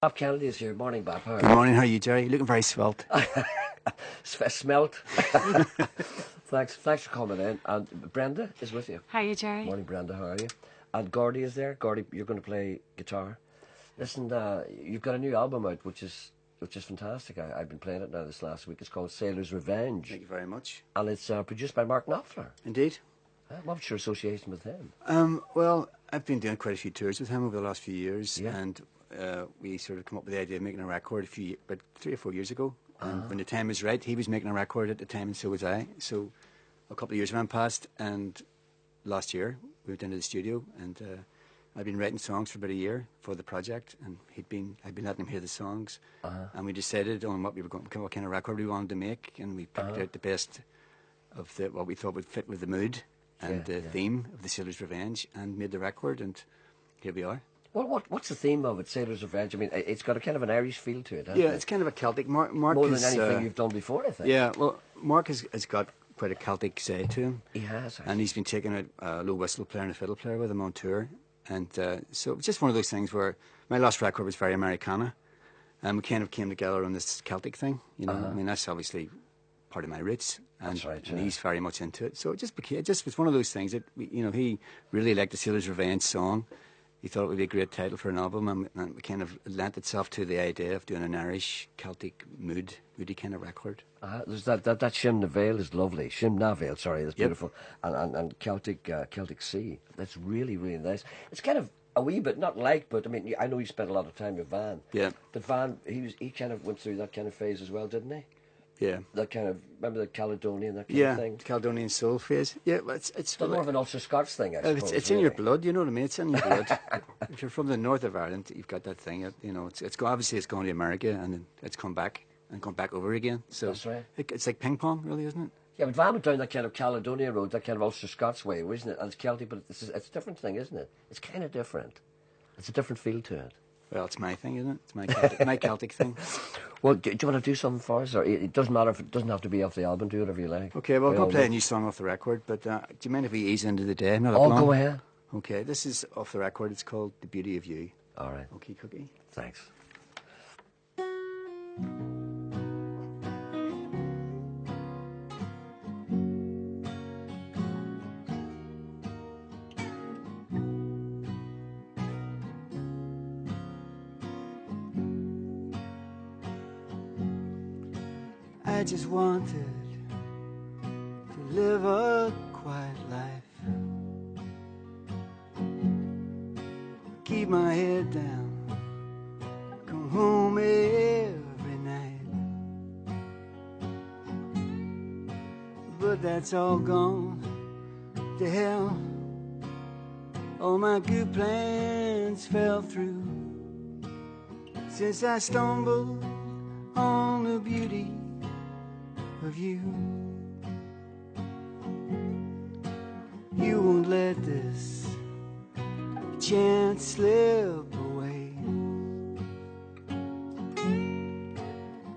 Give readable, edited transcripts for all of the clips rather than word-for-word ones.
Bap Kennedy is here. Morning, Bap. How are Good morning. How are you, Gerry? You're looking very svelte. Smelt. Thanks for coming in. And Brenda is with you. How are you, Gerry? Morning, Brenda. How are you? And Gordy is there. Gordy, you're going to play guitar. Listen, you've got a new album out, which is fantastic. I've been playing it now this last week. It's called Sailor's Revenge. Thank you very much. And it's produced by Mark Knopfler. Indeed. What's your association with him? Well, I've been doing quite a few tours with him over the last few years, Yeah. and we sort of come up with the idea of making a record about 3 or 4 years ago. And when the time was right, he was making a record at the time, and so was I. So a couple of years went past, and last year we went into the studio, and I'd been writing songs for about a year for the project, and I'd been letting him hear the songs, and we decided on what kind of record we wanted to make, and we picked out the best of what we thought would fit with the mood and the theme of the Sailor's Revenge, and made the record, and here we are. Well, what's the theme of it, Sailor's Revenge? I mean, it's got a kind of an Irish feel to it, hasn't Yeah, it? it's kind of a Celtic. Mark More than is, anything you've done before, I think. Yeah, well, Mark has got quite a Celtic side to him. He has, and he's been taking a low whistle player and a fiddle player with him on tour, and so it's just one of those things where my last record was very Americana, and we kind of came together on this Celtic thing. You know, I mean, that's obviously part of my roots, and, that's right, and he's very much into it. So it just was one of those things that he really liked the Sailor's Revenge song. He thought it would be a great title for an album, and it kind of lent itself to the idea of doing an Irish Celtic moody kind of record. There's that Shim na Vale is lovely. Shim na Vale, sorry, that's beautiful. And Celtic Sea, that's really, really nice. It's kind of a wee bit, not like, but I mean, I know you spent a lot of time with Van. Yeah. But Van, he kind of went through that kind of phase as well, didn't he? Yeah. That kind of, remember the Caledonian, that kind of thing? Yeah, Caledonian soul phase. Yeah, well, it's more of an Ulster Scots thing, I suppose. It's in your blood, you know what I mean? It's in your blood. If you're from the north of Ireland, you've got that thing. You know, obviously it's gone to America, and then it's come back and come back over again. So that's right. It's like ping pong, really, isn't it? Yeah, but Van went down that kind of Caledonia road, that kind of Ulster Scots way, isn't it? And it's Celtic, but it's a different thing, isn't it? It's kind of different. It's a different feel to it. Well, it's my thing, isn't it? It's my Celtic thing. Well, do you want to do something for us? Or it doesn't matter if it doesn't have to be off the album. Do whatever you like. Okay, well, I'll go play a new song off the record, but do you mind if we ease into the day? Go ahead. Okay, this is off the record. It's called The Beauty of You. All right. Okay, Cookie. Thanks. I just wanted to live a quiet life, keep my head down, come home every night, but that's all gone to hell. All my good plans fell through since I stumbled on the beauty of you. You won't let this chance slip away,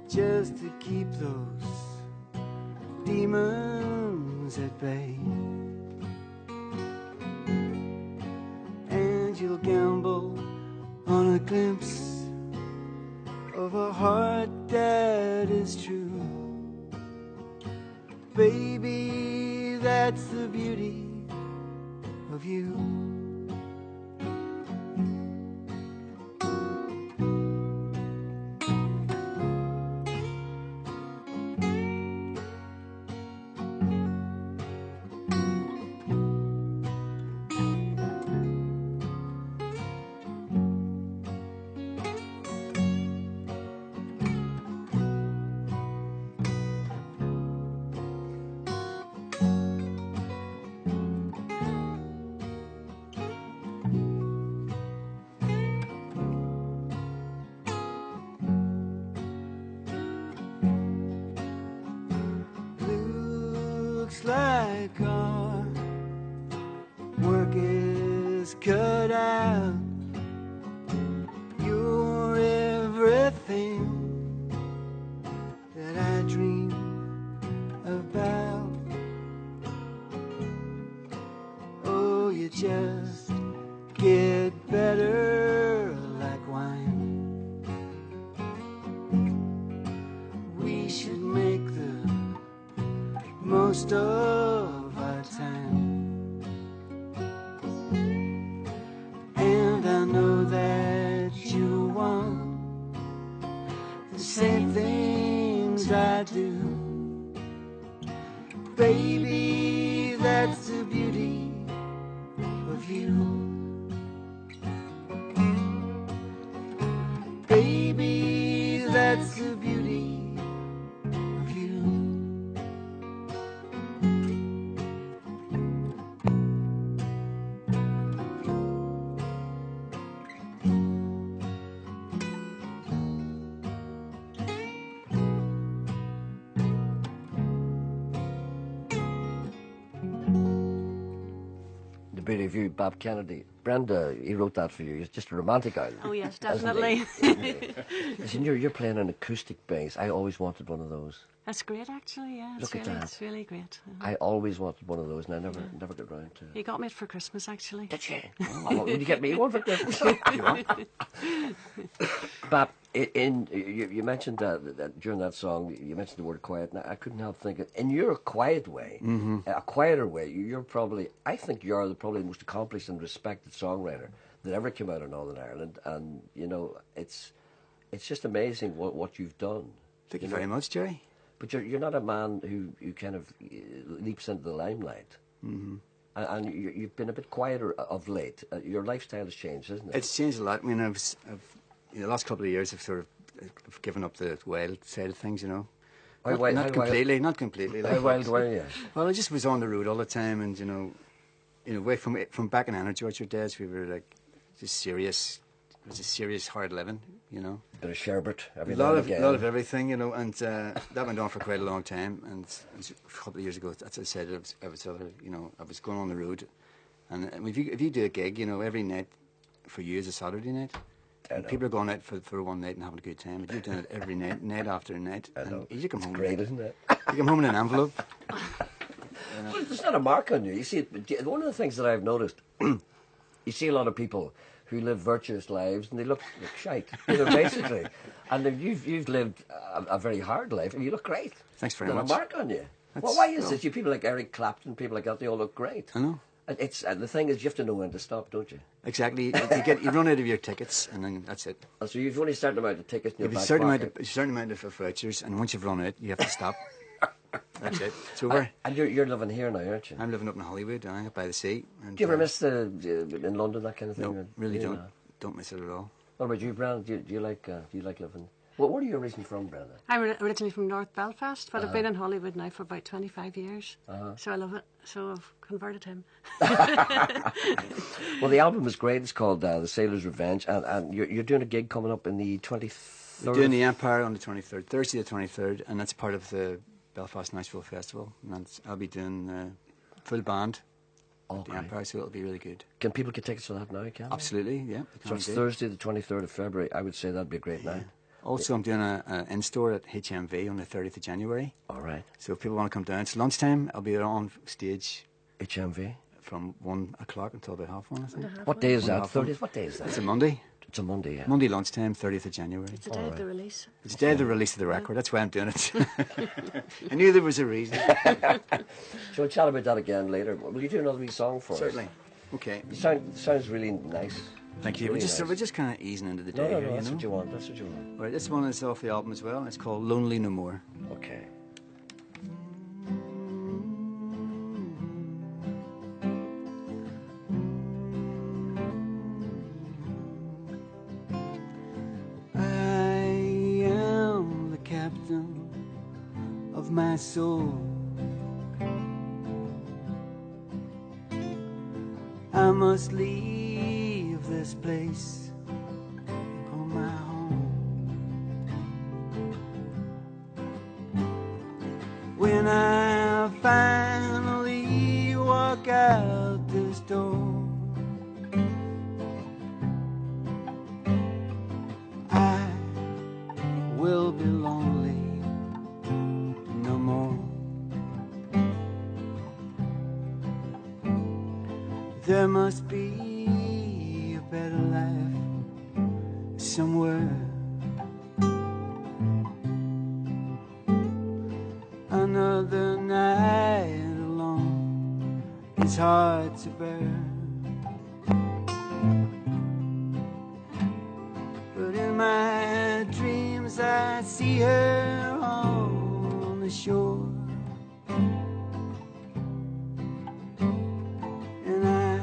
just to keep those demons at bay. And you'll gamble on a glimpse of a heart that is true. Baby, that's the beauty of you. Like our work is cut out. You're everything that I dream about. Oh, you just get better like wine. most of our time. And I know that you want the same things I do. Baby, that's the beauty of you. Baby, that's the beauty of you. The Beauty of You, Bap Kennedy. Brenda, he wrote that for you. It's just a romantic island. Oh yes, definitely. Listen, you're playing an acoustic bass. I always wanted one of those. That's great, actually. Yeah, Look at that. It's really great. I always wanted one of those, and I never got round to it. He got me it for Christmas, actually. Did you? Oh, would you get me one for Christmas? You want? Bap, you mentioned that during that song, you mentioned the word quiet, and I couldn't help thinking, in your quiet way, a quieter way, you're probably, I think you're probably the most accomplished and respected songwriter that ever came out of Northern Ireland, and, you know, it's just amazing what you've done. Thank you very much, Gerry. But you're not a man who kind of leaps into the limelight. Mm-hmm. And you've been a bit quieter of late. Your lifestyle has changed, hasn't it? It's changed a lot. I mean, the last couple of years I've sort of given up the wild side of things, you know. Not completely. Like, how wild were you? Well, I just was on the road all the time, and you know, away from back in Energy Orchard days, we were like just serious. It was a serious, hard living, you know. A bit of sherbet every a now lot and again. A lot of everything, you know, and that went on for quite a long time. And a couple of years ago, as I said, I was going on the road, and if you do a gig, you know, every night for you is a Saturday night. And people are going out for one night and having a good time, but you're doing it every night, night after night. I know. You come home. Great, isn't it? You come home in an envelope. Well, it's not a mark on you. You see, one of the things that I've noticed, you see a lot of people who live virtuous lives and they look shite, you know, basically. And then you've lived a very hard life and you look great. Thanks very There's much. Not a mark on you. Well, why is it? You people like Eric Clapton, people like that, they all look great. I know. And the thing is, you have to know when to stop, don't you? Exactly. You run out of your tickets, and then that's it. So you've only a certain amount of tickets in your back pocket. A certain amount of vouchers, and once you've run out, you have to stop. That's it. It's over. And you're living here now, aren't you? I'm living up in Hollywood, up by the sea. And, do you ever miss in London, that kind of thing? No, really don't. Don't miss it at all. What about you, Brenda? Do you like living? Well, where are you originally from, Brenda? I'm originally from North Belfast, but I've been in Hollywood now for about 25 years. So I love it. So I've converted him. Well, the album is great. It's called The Sailor's Revenge, and you're doing a gig coming up in the 23rd. We're doing the Empire on the 23rd, Thursday the 23rd, and that's part of the Belfast Nashville Festival. And I'll be doing full band. The Empire, so it'll be really good. Can people get tickets for that now, can they? Absolutely, yeah. So it's Thursday the 23rd of February. I would say that'd be a great night. Also, I'm doing an in-store at HMV on the 30th of January. All right. So if people want to come down, it's lunchtime. I'll be on stage. HMV? From 1 o'clock until about 1:30, I think. What day is that? 30th? What day is that? It's a Monday. It's a Monday, yeah. Monday lunchtime, 30th of January. It's the day of the release. It's the day of the release of the record. That's why I'm doing it. I knew there was a reason. So we'll chat about that again later. Will you do another wee song for us? Certainly. Okay. It sounds really nice. Thank you. Really we're just kind of easing into the day. No, here, that's you know? what you want. That's what you want. Right, this one is off the album as well. It's called Lonely No More. Okay. Of my soul, I must leave this place and call my home. When I finally walk out this door, I will be lonely no more. There must be a better life somewhere. Another night hard to bear. But in my dreams I see her on the shore, and I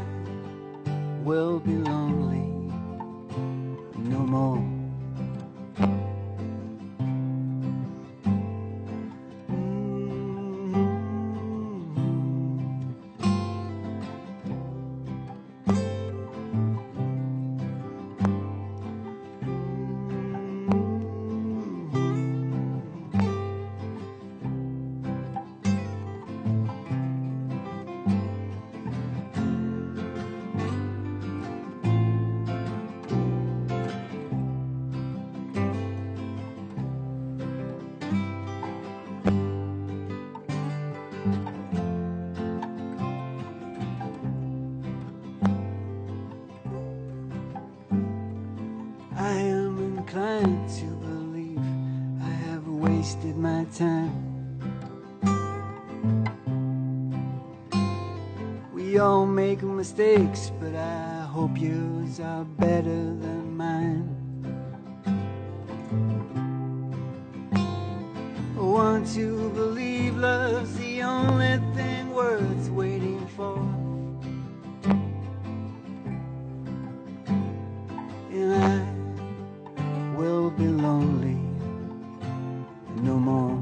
will be lonely no more. To believe I have wasted my time. We all make mistakes, but I hope yours are better than mine. I want to believe love's the only thing worth waiting for, and I will be lonely no more.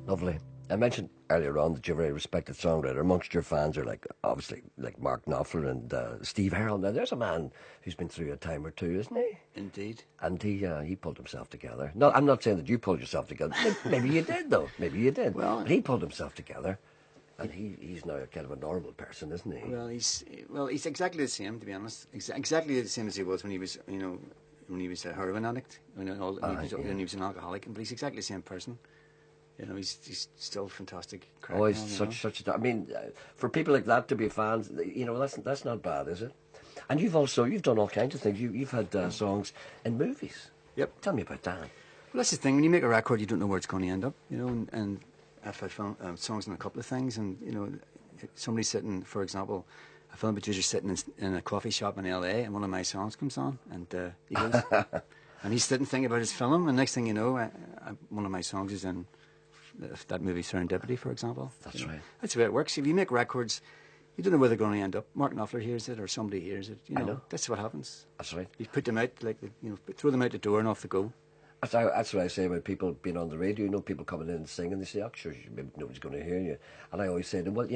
Lovely. I mentioned earlier on that you're a very respected songwriter. Amongst your fans are obviously Mark Knopfler and Steve Harrell. Now there's a man who's been through a time or two, isn't he? Indeed. And he pulled himself together. No, I'm not saying that you pulled yourself together. Maybe you did though. Maybe you did. Well, but he pulled himself together, and he's now kind of a normal person, isn't he? Well, he's exactly the same, to be honest. Exactly the same as he was when he was, when he was a heroin addict, when he was an alcoholic. But he's exactly the same person. He's still fantastic. Oh, he's such a. I mean, for people like that to be fans, that's not bad, is it? And you've done all kinds of things. You've had songs in movies. Yep. Tell me about that. Well, that's the thing. When you make a record, you don't know where it's going to end up. And I've had songs in a couple of things, and somebody sitting, for example, a film producer sitting in a coffee shop in LA, and one of my songs comes on, and he goes, and he's sitting thinking about his film, and next thing you know, one of my songs is in that movie Serendipity, for example. That's right. That's the way it works. If you make records, you don't know where they're going to end up. Mark Knopfler hears it, or somebody hears it. I know. That's what happens. That's right. You put them out, throw them out the door and off they go. That's what I say about people being on the radio. People coming in and singing. They say, "Oh, sure, nobody's going to hear you." And I always say to them, "Well,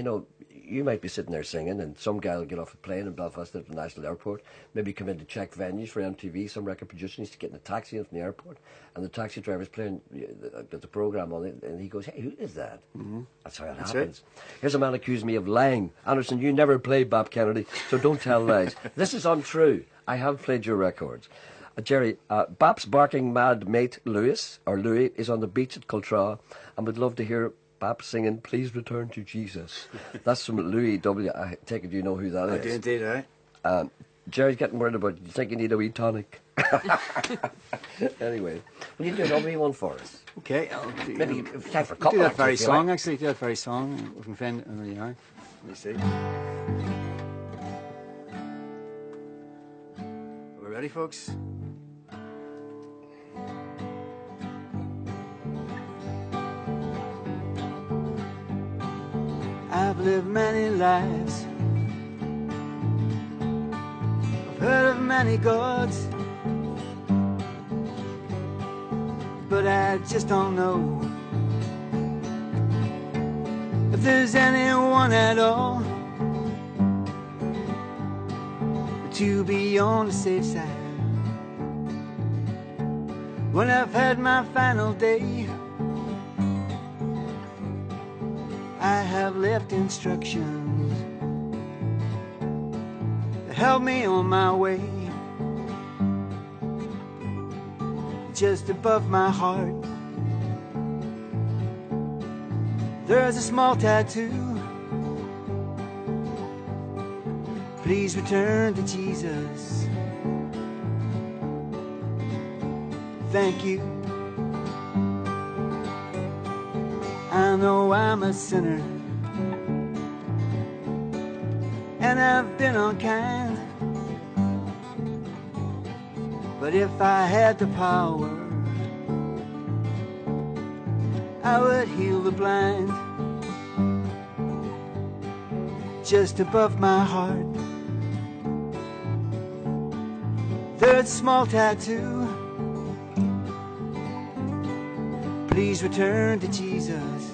you might be sitting there singing, and some guy will get off a plane in Belfast at the National Airport, maybe come in to check venues for MTV. Some record producer needs to get in a taxi in from the airport, and the taxi driver's playing the program on it, and he goes, 'Hey, who is that?'" Mm-hmm. That's how it happens. Right. Here's a man accused me of lying. Anderson, you never played Bap Kennedy, so don't tell lies. This is untrue. I have played your records. Gerry, Bap's barking mad mate Louis is on the beach at Cultra and would love to hear Bap singing "Please Return to Jesus." That's from Louis W. I take it you know who that is. I do indeed, right? Jerry's getting worried about you. Think you need a wee tonic. Anyway, will you do a wee one for us? Okay. Maybe time for a couple. Do that very song, actually. Do that very song. We can find it. Let me see. Are we ready, folks? I've lived many lives, I've heard of many gods, but I just don't know if there's anyone at all. But to be on the safe side, when I've had my final day, I have left instructions to help me on my way. just above my heart. There's a small tattoo. Please return to Jesus. Thank you. I know I'm a sinner, and I've been unkind. But if I had the power, I would heal the blind. Just above my heart, there's a small tattoo. Please return to Jesus.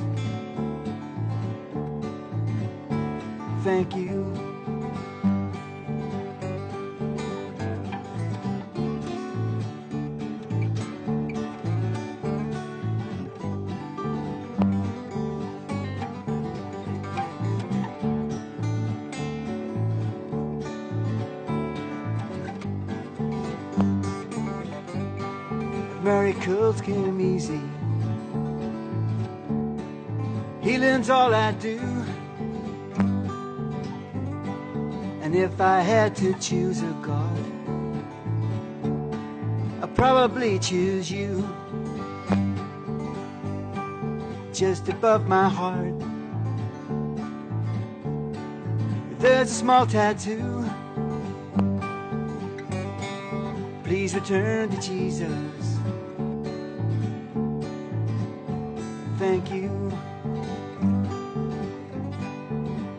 Thank you. Miracles came easy. Healing's all I do. And if I had to choose a God, I'd probably choose you. Just above my heart, there's a small tattoo. Please return to Jesus. Thank you.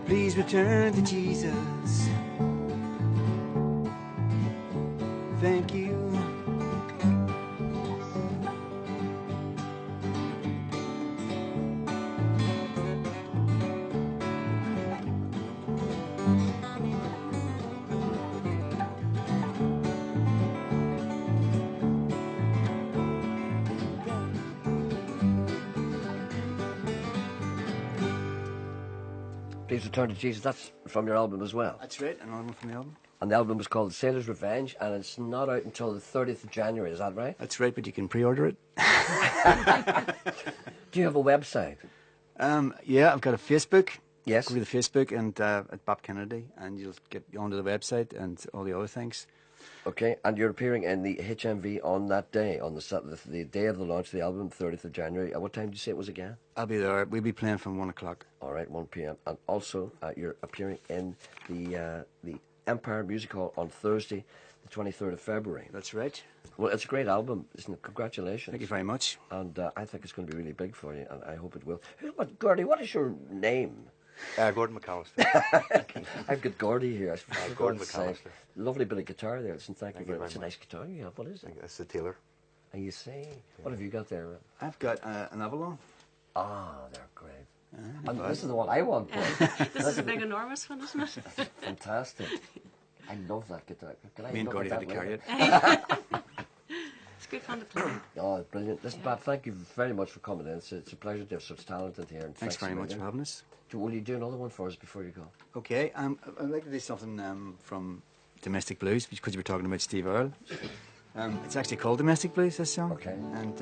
Please return to Jesus. Thank you. Please Return to Jesus. That's from your album as well. That's right, another one from the album. And the album is called Sailor's Revenge, and it's not out until the 30th of January, is that right? That's right, but you can pre-order it. Do you have a website? Yeah, I've got a Facebook. Yes. Go to the Facebook and at Bap Kennedy, and you'll get onto the website and all the other things. Okay, and you're appearing in the HMV on that day, on the day of the launch of the album, 30th of January. At what time did you say it was again? I'll be there. We'll be playing from 1 o'clock. All right, 1 p.m. And also, you're appearing in the Empire Music Hall on Thursday, the 23rd of February. That's right. Well, it's a great album, isn't it? Congratulations. Thank you very much. And I think it's going to be really big for you, and I hope it will. Gordy, what is your name? Gordon McAlister. I've got Gordy here. Gordon McAlister. Lovely bit of guitar there. Listen, thank you very much. It's a much. nice guitar you have. What is it? That's the Taylor. And you say, what have you got there? I've got an Avalon. Ah, they're great. And this is the one I want. This is a big, enormous one, isn't it? Fantastic. I love that guitar. Can I Me and look Gordy at had to that carry later? it. It's good fun to play. Oh, brilliant. Listen, Bap, thank you very much for coming in. It's a pleasure to have such talent in here. And Thanks very much for having us. Will you do another one for us before you go? Okay, I'd like to do something from Domestic Blues, because you were talking about Steve Earle. It's actually called Domestic Blues, this song. Okay. And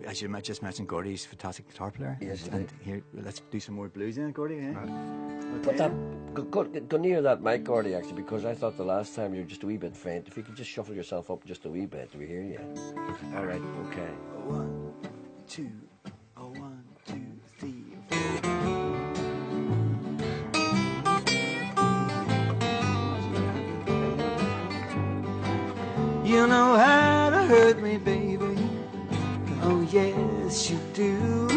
as you just mentioned, Gordy's a fantastic guitar player. Yes, and here, let's do some more blues in it, Gordy. Eh? Right. Put that, go near that mic, Gordy, actually, because I thought the last time you were just a wee bit faint. If you could just shuffle yourself up just a wee bit, do we hear you? All right, okay. 1, 2, 1, 2, 3, 4. You know how to hurt me, baby. Oh yes, you do.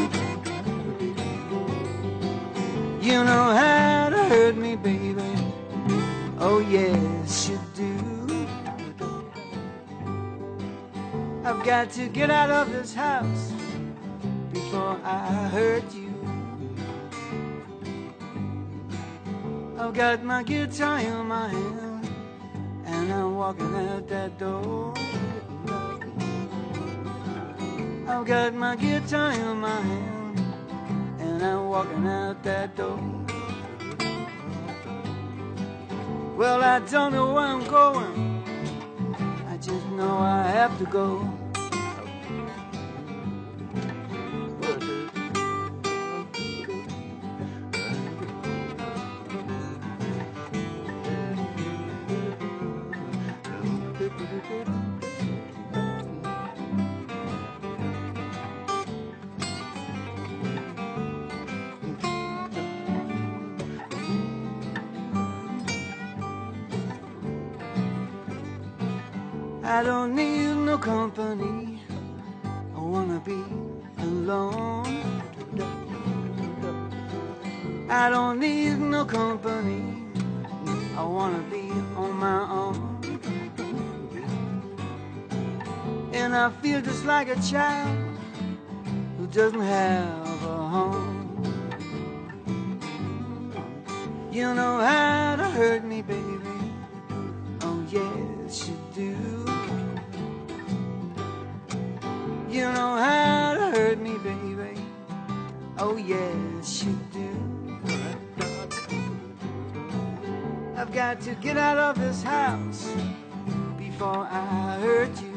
You know how to hurt me, baby. Oh yes, you do. I've got to get out of this house before I hurt you. I've got my guitar in my hand and I'm walking out that door. I've got my guitar in my hand and I'm walking out that door. Well, I don't know where I'm going, know I have to go. I don't need no company, I wanna be alone. I don't need no company, I wanna be on my own. And I feel just like a child who doesn't have a home. You know how to hurt me, baby, oh yes you do. You know how to hurt me, baby, oh yes you do. I've got to get out of this house before I hurt you.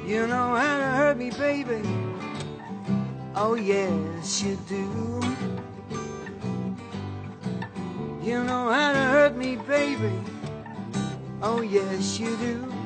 You know how to hurt me, baby, oh yes you do. You know how to hurt me, baby, oh yes you do.